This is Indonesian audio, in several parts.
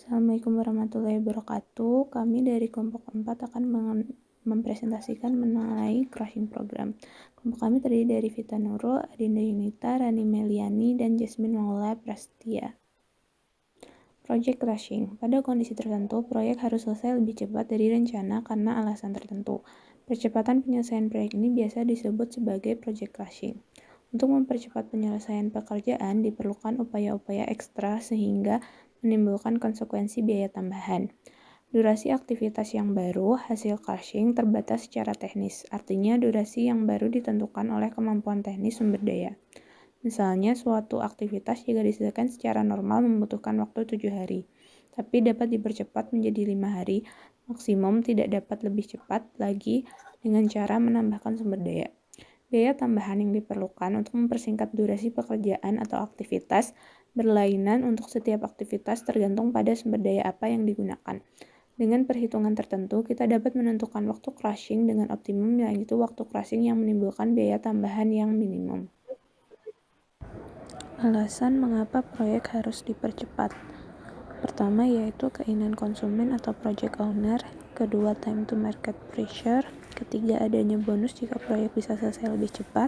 Assalamualaikum warahmatullahi wabarakatuh. Kami dari kelompok 4 akan mempresentasikan mengenai crushing program. Kelompok kami terdiri dari Vita Nurul, Adinda Yunita, Rani Meliani, dan Jasmine Maula Prastia. Project crushing. Pada kondisi tertentu, proyek harus selesai lebih cepat dari rencana karena alasan tertentu. Percepatan penyelesaian proyek ini biasa disebut sebagai project crushing. Untuk mempercepat penyelesaian pekerjaan, diperlukan upaya-upaya ekstra sehingga menimbulkan konsekuensi biaya tambahan. Durasi aktivitas yang baru, hasil crushing, terbatas secara teknis. Artinya, durasi yang baru ditentukan oleh kemampuan teknis sumber daya. Misalnya, suatu aktivitas jika diselesaikan secara normal membutuhkan waktu 7 hari, tapi dapat dipercepat menjadi 5 hari, maksimum tidak dapat lebih cepat lagi dengan cara menambahkan sumber daya. Biaya tambahan yang diperlukan untuk mempersingkat durasi pekerjaan atau aktivitas berlainan untuk setiap aktivitas tergantung pada sumber daya apa yang digunakan. Dengan perhitungan tertentu, kita dapat menentukan waktu crushing dengan optimum, yaitu waktu crushing yang menimbulkan biaya tambahan yang minimum. Alasan mengapa proyek harus dipercepat. Pertama yaitu keinginan konsumen atau project owner, kedua time to market pressure, ketiga adanya bonus jika proyek bisa selesai lebih cepat,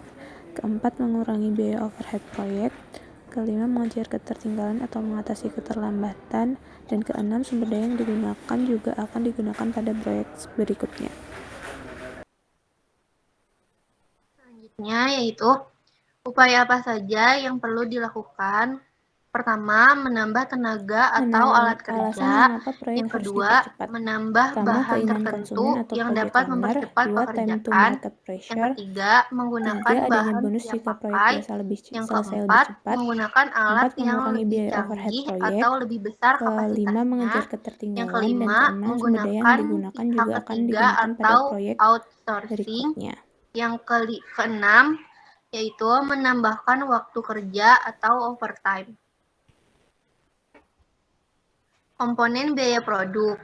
keempat mengurangi biaya overhead proyek, kelima mengejar ketertinggalan atau mengatasi keterlambatan, dan keenam sumber daya yang digunakan juga akan digunakan pada proyek berikutnya. Selanjutnya yaitu upaya apa saja yang perlu dilakukan. Pertama, menambah tenaga atau alat kerja. Yang kedua, menambah bahan tertentu yang dapat mempercepat pekerjaan. Yang ketiga, menggunakan bahan siap pakai. Yang keempat, menggunakan alat yang lebih canggih atau lebih besar kapasitasnya. Yang kelima, menggunakan pihak ketiga atau outsourcing. Yang keenam, yaitu menambahkan waktu kerja atau overtime. Komponen biaya produk.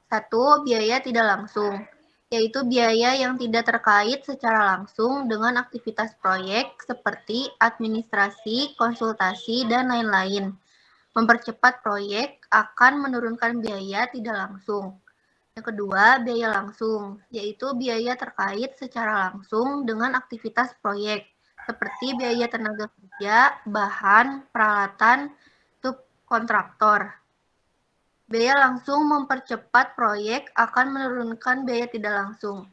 1. Biaya tidak langsung, yaitu biaya yang tidak terkait secara langsung dengan aktivitas proyek seperti administrasi, konsultasi, dan lain-lain. Mempercepat proyek akan menurunkan biaya tidak langsung. Yang kedua, biaya langsung, yaitu biaya terkait secara langsung dengan aktivitas proyek, seperti biaya tenaga kerja, bahan, peralatan, subkontraktor. Biaya langsung mempercepat proyek akan menurunkan biaya tidak langsung.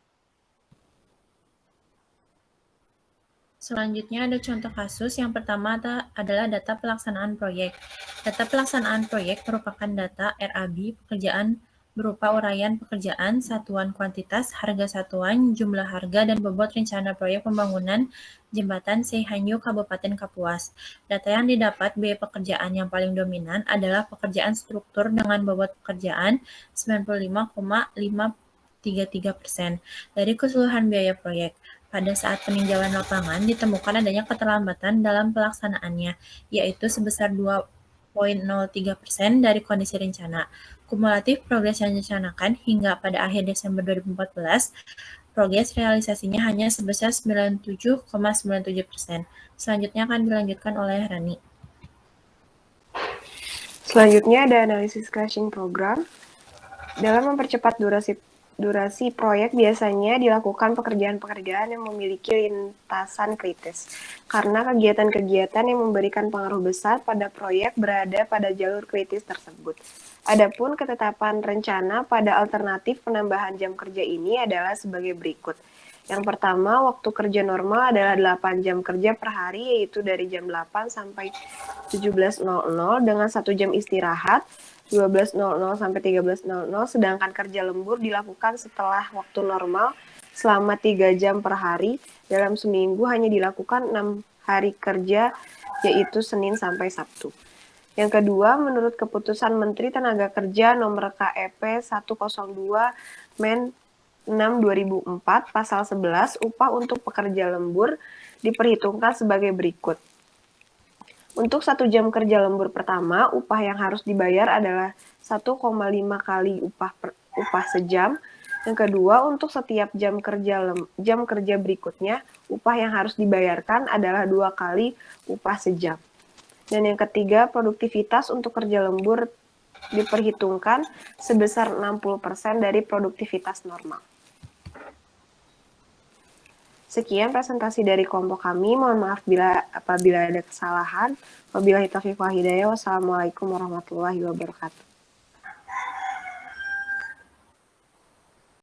Selanjutnya ada contoh kasus. Yang pertama adalah data pelaksanaan proyek. Data pelaksanaan proyek merupakan data RAB pekerjaan berupa uraian pekerjaan, satuan kuantitas, harga satuan, jumlah harga, dan bobot rencana proyek pembangunan jembatan Seihanyu Kabupaten Kapuas. Data yang didapat biaya pekerjaan yang paling dominan adalah pekerjaan struktur dengan bobot pekerjaan 95,533% dari keseluruhan biaya proyek. Pada saat peninjauan lapangan, ditemukan adanya keterlambatan dalam pelaksanaannya, yaitu sebesar 2,03% dari kondisi rencana. Kumulatif progres yang direncanakan hingga pada akhir Desember 2014, progres realisasinya hanya sebesar 97,97%. Selanjutnya akan dilanjutkan oleh Rani. Selanjutnya ada analisis crushing program. Dalam mempercepat durasi proyek biasanya dilakukan pekerjaan-pekerjaan yang memiliki lintasan kritis, karena kegiatan-kegiatan yang memberikan pengaruh besar pada proyek berada pada jalur kritis tersebut. Adapun ketetapan rencana pada alternatif penambahan jam kerja ini adalah sebagai berikut. Yang pertama, waktu kerja normal adalah 8 jam kerja per hari, yaitu dari jam 8 sampai 17.00 dengan 1 jam istirahat, 12.00 sampai 13.00, sedangkan kerja lembur dilakukan setelah waktu normal selama 3 jam per hari. Dalam seminggu hanya dilakukan 6 hari kerja, yaitu Senin sampai Sabtu. Yang kedua, menurut keputusan Menteri Tenaga Kerja nomor KEP 102 Men 6/2004, pasal 11, upah untuk pekerja lembur diperhitungkan sebagai berikut. Untuk 1 jam kerja lembur pertama, upah yang harus dibayar adalah 1,5 kali upah sejam. Yang kedua, untuk setiap jam kerja berikutnya, upah yang harus dibayarkan adalah 2 kali upah sejam. Dan yang ketiga, produktivitas untuk kerja lembur diperhitungkan sebesar 60% dari produktivitas normal. Sekian presentasi dari kelompok kami. Mohon maaf apabila ada kesalahan. Wabillahi taufiq wal hidayah. Wassalamualaikum warahmatullahi wabarakatuh.